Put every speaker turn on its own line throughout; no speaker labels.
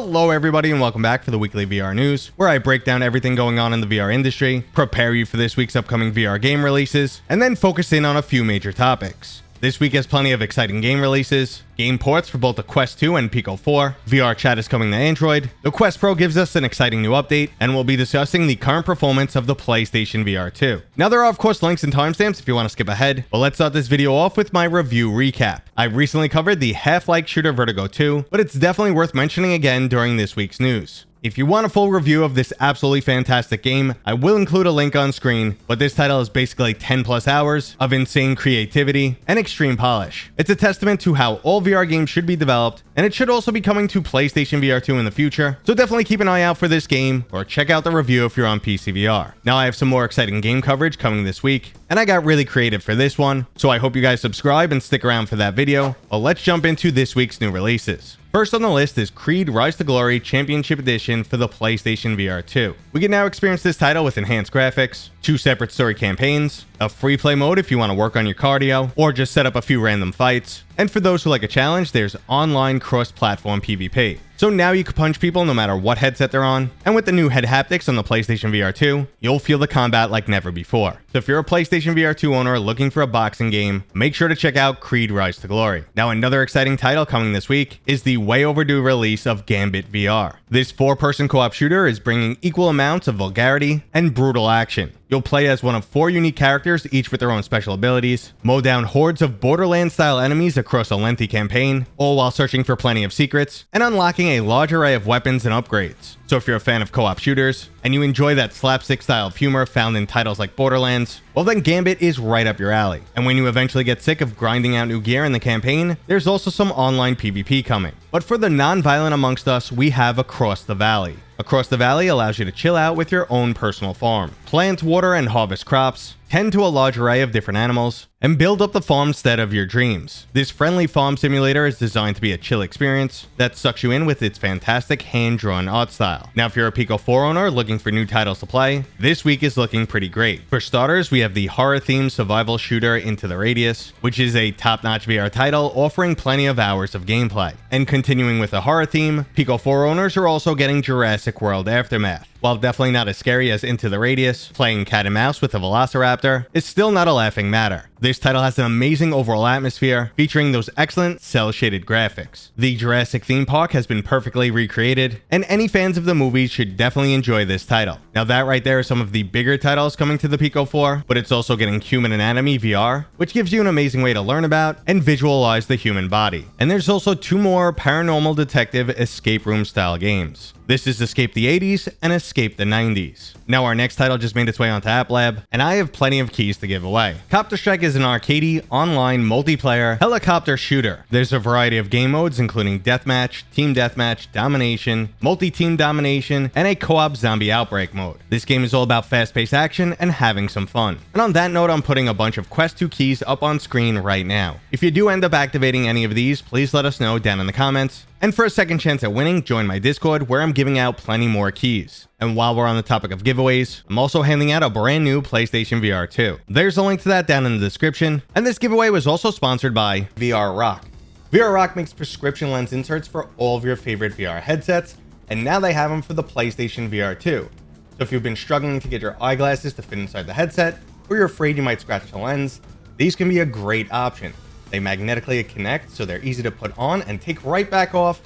Hello everybody and welcome back for the weekly VR news, where I break down everything going on in the VR industry, prepare you for this week's upcoming VR game releases, and then focus in on a few major topics. This week has plenty of exciting game releases, game ports for both the Quest 2 and Pico 4, VRchat is coming to Android, the Quest Pro gives us an exciting new update, and we'll be discussing the current performance of the PlayStation VR2. Now there are of course links and timestamps if you want to skip ahead, but let's start this video off with my review recap. I recently covered the half-like shooter Vetigo 2, but it's definitely worth mentioning again during this week's news. If you want a full review of this absolutely fantastic game, I will include a link on screen, but this title is basically 10 plus hours of insane creativity and extreme polish. It's a testament to how all VR games should be developed, and it should also be coming to PlayStation VR2 in the future, so definitely keep an eye out for this game, or check out the review if you're on PCVR. Now I have some more exciting game coverage coming this week, and I got really creative for this one, so I hope you guys subscribe and stick around for that video. But let's jump into this week's new releases. First on the list is Creed Rise to Glory Championship Edition for the PlayStation VR2. We can now experience this title with enhanced graphics, 2 separate story campaigns, a free play mode if you want to work on your cardio, or just set up a few random fights, and for those who like a challenge, there's online cross-platform PvP. So now you can punch people no matter what headset they're on, and with the new head haptics on the PlayStation VR2, you'll feel the combat like never before. So if you're a PlayStation VR2 owner looking for a boxing game, make sure to check out Creed Rise to Glory. Now another exciting title coming this week is the way overdue release of Gambit VR. This 4-person co-op shooter is bringing equal amounts of vulgarity and brutal action. You'll play as one of 4 unique characters, each with their own special abilities, mow down hordes of Borderlands-style enemies across a lengthy campaign, all while searching for plenty of secrets, and unlocking a large array of weapons and upgrades. So if you're a fan of co-op shooters, and you enjoy that slapstick style of humor found in titles like Borderlands, well then Gambit is right up your alley. And when you eventually get sick of grinding out new gear in the campaign, there's also some online PvP coming. But for the non-violent amongst us, we have Across the Valley. Across the Valley allows you to chill out with your own personal farm, plant, water, and harvest crops, tend to a large array of different animals, and build up the farmstead of your dreams. This friendly farm simulator is designed to be a chill experience that sucks you in with its fantastic hand-drawn art style. Now if you're a Pico 4 owner looking for new titles to play, this week is looking pretty great. For starters, we have the horror-themed survival shooter Into the Radius, which is a top-notch VR title offering plenty of hours of gameplay. And continuing with the horror theme, Pico 4 owners are also getting Jurassic World Aftermath. While definitely not as scary as Into the Radius, playing cat and mouse with a velociraptor is still not a laughing matter. This title has an amazing overall atmosphere, featuring those excellent cel-shaded graphics. The Jurassic theme park has been perfectly recreated, and any fans of the movies should definitely enjoy this title. Now that right there is some of the bigger titles coming to the Pico 4, but it's also getting Human Anatomy VR, which gives you an amazing way to learn about and visualize the human body. And there's also 2 more paranormal detective escape room style games. This is Escape the 80s and Escape the 90s. Now our next title just made its way onto App Lab, and I have plenty of keys to give away. Copter is an arcadey, online, multiplayer helicopter shooter. There's a variety of game modes including deathmatch, team deathmatch, domination, multi-team domination, and a co-op zombie outbreak mode. This game is all about fast-paced action and having some fun. And on that note, I'm putting a bunch of Quest 2 keys up on screen right now. If you do end up activating any of these, please let us know down in the comments. And for a second chance at winning, join my Discord where I'm giving out plenty more keys. And while we're on the topic of giveaways, I'm also handing out a brand new PlayStation VR2. There's a link to that down in the description. And this giveaway was also sponsored by VRChat. VRChat makes prescription lens inserts for all of your favorite VR headsets, and now they have them for the PlayStation VR2. So if you've been struggling to get your eyeglasses to fit inside the headset, or you're afraid you might scratch the lens, these can be a great option. They magnetically connect, so they're easy to put on and take right back off.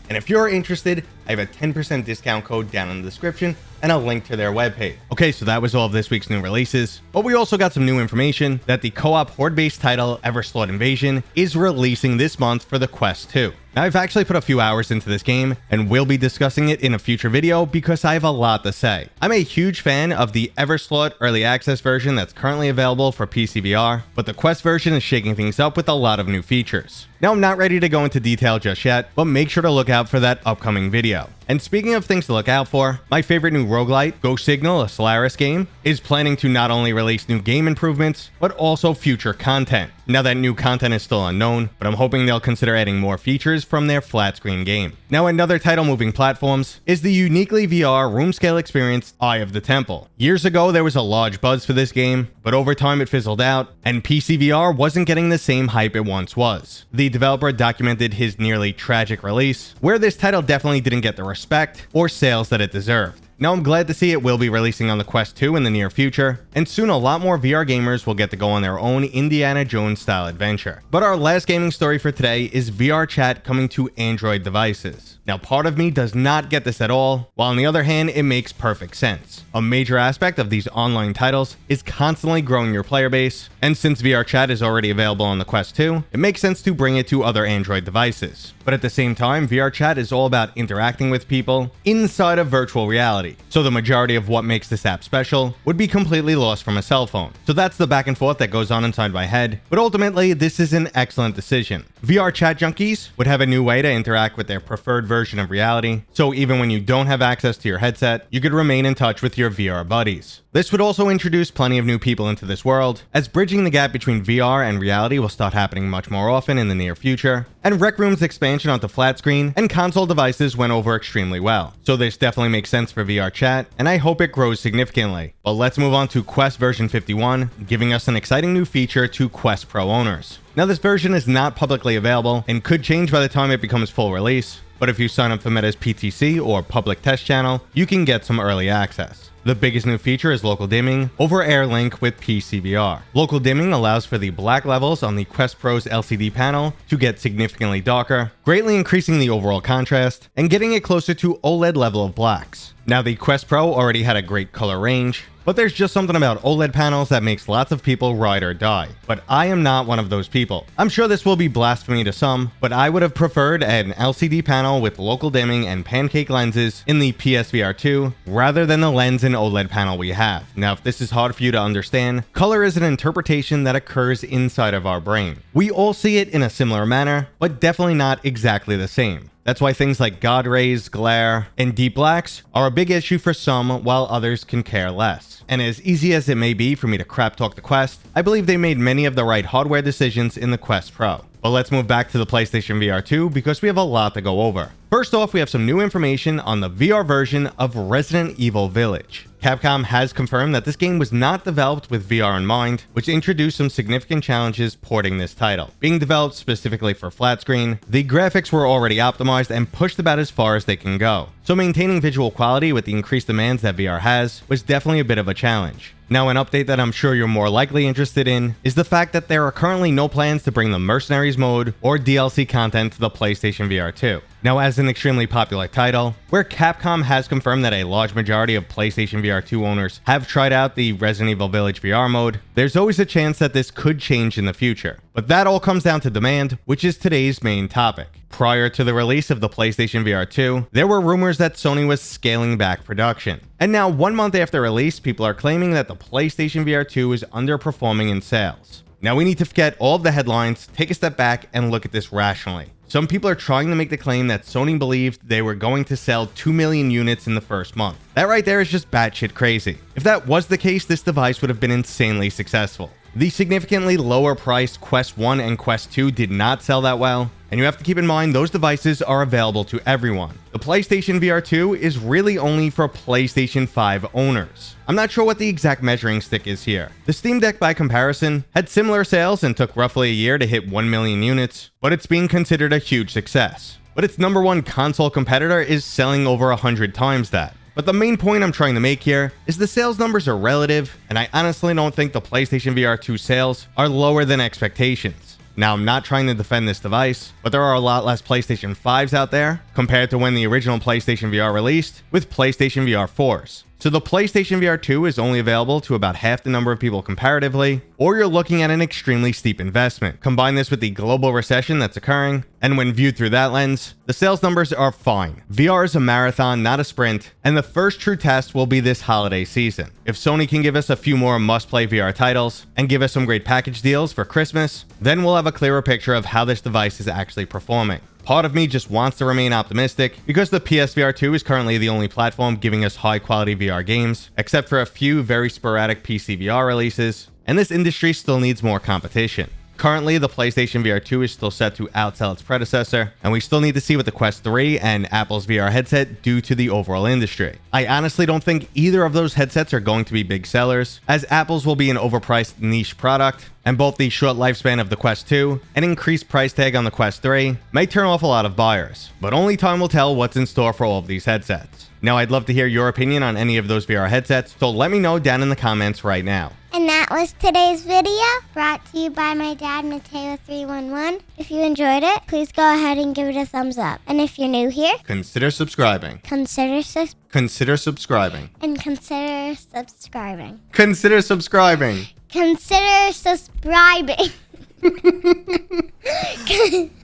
And if you're interested, I have a 10% discount code down in the description and a link to their webpage. Okay, so that was all of this week's new releases, but we also got some new information that the co-op horde-based title Everslaught Invasion is releasing this month for the Quest 2. Now I've actually put a few hours into this game and will be discussing it in a future video because I have a lot to say. I'm a huge fan of the Everslaught early access version that's currently available for PCVR, but the Quest version is shaking things up with a lot of new features. Now I'm not ready to go into detail just yet, but make sure to look out for that upcoming video. And speaking of things to look out for, my favorite new roguelite, Ghost Signal, a Solaris game, is planning to not only release new game improvements, but also future content. Now that new content is still unknown, but I'm hoping they'll consider adding more features from their flat screen game. Now another title moving platforms is the uniquely VR room scale experience Eye of the Temple. Years ago there was a large buzz for this game, but over time it fizzled out, and PCVR wasn't getting the same hype it once was. The developer documented his nearly tragic release, where this title definitely didn't get the respect or sales that it deserved. Now I'm glad to see it will be releasing on the Quest 2 in the near future, and soon a lot more VR gamers will get to go on their own Indiana Jones style adventure. But our last gaming story for today is VRchat coming to Android devices. Now part of me does not get this at all, while on the other hand it makes perfect sense. A major aspect of these online titles is constantly growing your player base, and since VRchat is already available on the Quest 2, it makes sense to bring it to other Android devices. But at the same time, VRchat is all about interacting with people inside of virtual reality. So the majority of what makes this app special would be completely lost from a cell phone. So that's the back and forth that goes on inside my head. But ultimately, this is an excellent decision. VRchat junkies would have a new way to interact with their preferred version of reality. So even when you don't have access to your headset, you could remain in touch with your VR buddies. This would also introduce plenty of new people into this world, as bridging the gap between VR and reality will start happening much more often in the near future, and Rec Room's expansion onto flat screen and console devices went over extremely well. So this definitely makes sense for VRchat, and I hope it grows significantly. But let's move on to Quest version 51, giving us an exciting new feature to Quest Pro owners. Now this version is not publicly available and could change by the time it becomes full release, but if you sign up for Meta's PTC or public test channel, you can get some early access. The biggest new feature is local dimming over Air Link with PCVR. Local dimming allows for the black levels on the Quest Pro's LCD panel to get significantly darker, greatly increasing the overall contrast and getting it closer to OLED level of blacks. Now the Quest Pro already had a great color range, but there's just something about OLED panels that makes lots of people ride or die. But I am not one of those people. I'm sure this will be blasphemy to some, but I would have preferred an LCD panel with local dimming and pancake lenses in the PSVR 2 rather than the lens and OLED panel we have. Now if this is hard for you to understand, color is an interpretation that occurs inside of our brain. We all see it in a similar manner, but definitely not exactly the same. That's why things like God rays, glare, and deep blacks are a big issue for some, while others can care less. And as easy as it may be for me to crap talk the Quest, I believe they made many of the right hardware decisions in the Quest Pro. But let's move back to the PlayStation VR 2 because we have a lot to go over. First off, we have some new information on the VR version of Resident Evil Village. Capcom has confirmed that this game was not developed with VR in mind, which introduced some significant challenges porting this title. Being developed specifically for flat screen, the graphics were already optimized and pushed about as far as they can go. So maintaining visual quality with the increased demands that VR has was definitely a bit of a challenge. Now, an update that I'm sure you're more likely interested in is the fact that there are currently no plans to bring the Mercenaries mode or DLC content to the PlayStation VR 2. Now, as an extremely popular title, where Capcom has confirmed that a large majority of PlayStation VR 2 owners have tried out the Resident Evil Village VR mode, there's always a chance that this could change in the future. But that all comes down to demand, which is today's main topic. Prior to the release of the PlayStation VR 2, there were rumors that Sony was scaling back production. And now, 1 month after release, people are claiming that the PlayStation VR 2 is underperforming in sales. Now, we need to forget all of the headlines, take a step back, and look at this rationally. Some people are trying to make the claim that Sony believed they were going to sell 2 million units in the first month. That right there is just batshit crazy. If that was the case, this device would have been insanely successful. The significantly lower priced Quest 1 and Quest 2 did not sell that well, and you have to keep in mind those devices are available to everyone. The PlayStation VR 2 is really only for PlayStation 5 owners. I'm not sure what the exact measuring stick is here. The Steam Deck, by comparison, had similar sales and took roughly a year to hit 1 million units, but it's being considered a huge success. But its number one console competitor is selling over 100 times that. But the main point I'm trying to make here is the sales numbers are relative, and I honestly don't think the PlayStation VR 2 sales are lower than expectations. Now, I'm not trying to defend this device, but there are a lot less PlayStation 5s out there compared to when the original PlayStation VR released with PlayStation VR 4s. So the PlayStation VR 2 is only available to about half the number of people comparatively, or you're looking at an extremely steep investment. Combine this with the global recession that's occurring, and when viewed through that lens, the sales numbers are fine. VR is a marathon, not a sprint, and the first true test will be this holiday season. If Sony can give us a few more must-play VR titles and give us some great package deals for Christmas, then we'll have a clearer picture of how this device is actually performing. Part of me just wants to remain optimistic because the PSVR2 is currently the only platform giving us high quality VR games, except for a few very sporadic PCVR releases, and this industry still needs more competition. Currently, the PlayStation VR2 is still set to outsell its predecessor, and we still need to see what the Quest 3 and Apple's VR headset do to the overall industry. I honestly don't think either of those headsets are going to be big sellers, as Apple's will be an overpriced niche product, and both the short lifespan of the Quest 2 and increased price tag on the Quest 3 may turn off a lot of buyers, but only time will tell what's in store for all of these headsets. Now, I'd love to hear your opinion on any of those VR headsets, so let me know down in the comments right now.
And that was today's video, brought to you by my dad, Mateo311. If you enjoyed it, please go ahead and give it a thumbs up. And if you're new here,
Consider subscribing.
consider subscribing.
Consider subscribing.
Consider subscribing.
Consider subscribing.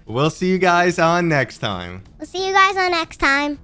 We'll see you guys on next time.
We'll see you guys on next time.